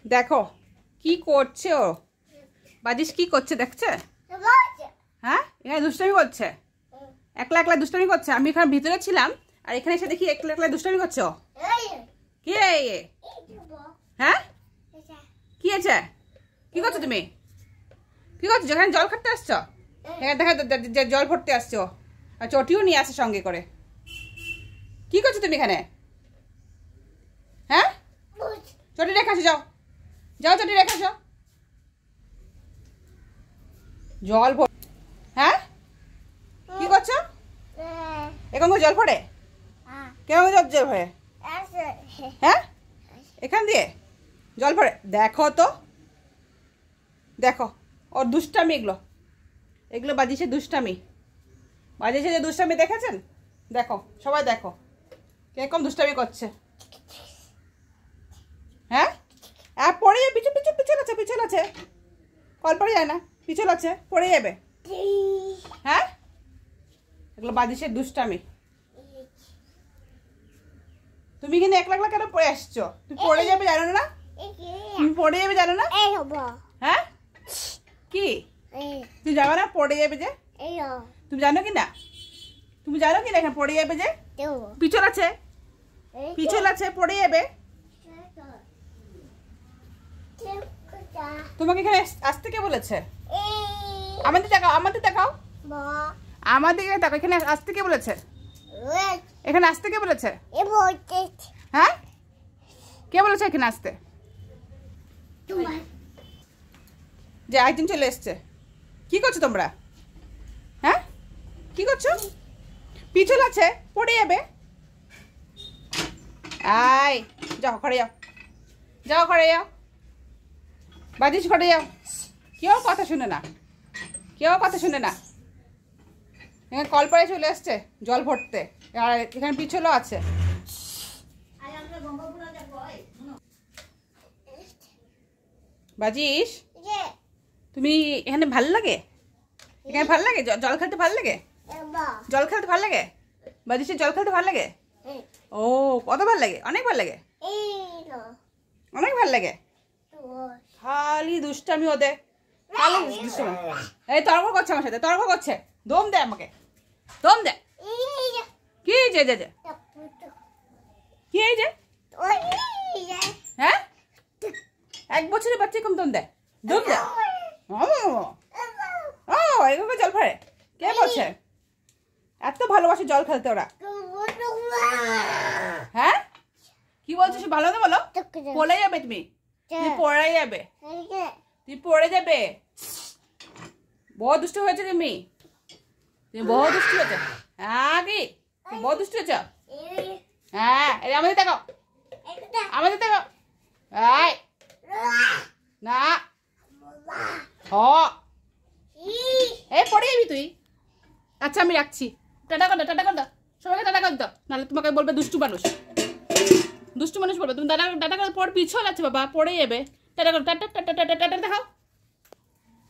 দেখো কি করছে ও, বাজিস কি করছে দেখছে? হ্যাঁ, এখানে দুষ্টামি করছে, একলা একলা দুষ্টামি করছে। আমি এখানে ভিতরে ছিলাম আর এখানে এসে দেখি একলা একলা দুষ্টামি করছে ও। কে? হ্যাঁ, কি আছে? কি করছো তুমি? কি করছো? যেখানে জল খাটতে আসছো, এখানে দেখা জল ভরতে আসছো আর চটিও নিয়ে আসে সঙ্গে করে। কি করছো তুমি এখানে? হ্যাঁ, চটি রেখে আসো, যাও যাও, চটি রেখে আসো। জল ভর, হ্যাঁ কি করছো? এখান থেকে জল ভরে? কেমন জল ভরে? হ্যাঁ, এখান দিয়ে জল ভরে? দেখো তো, দেখো ওর দুষ্টামি, এগুলো এগুলো বাজিছে দুষ্টামি, বাজিছে যে দুষ্টামি, দেখেছেন? দেখো সবাই দেখো কিরকম দুষ্টামি করছে। হ্যাঁ, পড়ে যাবে, পিছল আছে, পিছল আছে, কল পড়ে যায় না, পিছল আছে, পড়ে যাবে। হ্যাঁ, এগুলো বাজিছে দুষ্টামি। তুমি কিন্তু একলা একলা কেন পড়ে আসছো? তুমি পড়ে যাবে জানো না? তুমি পড়ে যাবে জানো না? হ্যাঁ, কি তুমি জানো না পড়ে যাবে যে? তুমি জানো কি না? তুমি জানো কি না এখানে পড়ে যাবে যে? পিছল আছে, পিছল আছে, পড়ে যাবে। তোমাকে এখানে আসতে কে বলেছে? আমাদের দেখাও, আমাদের দেখাও, আমাদের দেখো, এখানে আসতে কে বলেছে? এখানে আসতে কে বলেছে? হ্যাঁ, কে বলেছে এখানে আসতে? যে একজন চলে এসছে। কি করছো তোমরা? হ্যাঁ, কি করছো? পিছল আছে, পড়ে যাবে। আয় যাও, ঘরে যাও, যাও ঘরে যাও, বাজিস ঘরে যাও। কেউ কথা শুনে না, কেউ কথা শুনে না। এখানে কল পাড়ে চলে এসছে জল ভরতে, আর এখানে পিছলও আছে। বাজিস, তুমি এখানে ভাল লাগে? এখানে ভাল লাগে? জল খেলতে ভাল লাগে? জল খেলতে ভাল লাগে? বাজিসের জল খেলতে ভাল লাগে? ও, কত ভাল লাগে? অনেক ভাল লাগে, অনেক ভাল লাগে। খালি দুষ্টামি ওদের, খালি দুষ্টামি। এই তর্ক করছে আমার সাথে, তর্ক করছে, দম দে আমাকে, দম দে। কি যে যে যে কি এই যে? হ্যাঁ, 1 বছরের বাচ্চা কম দম দেয়, দম দেয়। ও, এভাবে জল ভরে? কে বলছে? এত ভালোবাসে জল খেলতে ওরা। হ্যাঁ, কি বলছো? সে ভালো না বলো, পড়ে যাবে তুমি, তুমি পড়ে যাবে, তুমি পড়ে যাবে। বহু দুষ্ট হয়েছে তুমি, তুমি বহু দুষ্ট হয়েছে। হ্যাঁ, কি তুমি বহু দুষ্ট হয়েছ? হ্যাঁ, আমাদের দেখো, আমাদের দেখো। না, এই পড়ে যাবি তুই। আচ্ছা আমি রাখছি, টাটা কর দাও, টাটা কর দাও, সবাইকে টাটা কর দাও, নাহলে তোমাকে বলবে দুষ্টু মানুষ, দুষ্টু মানুষ বলবে। তুমি টাটা টাটা করে, পর পিছল আছে বাবা, পড়ে যাবে। টাটা কর, টাটা টাটা টাটা টাটা দেখাও।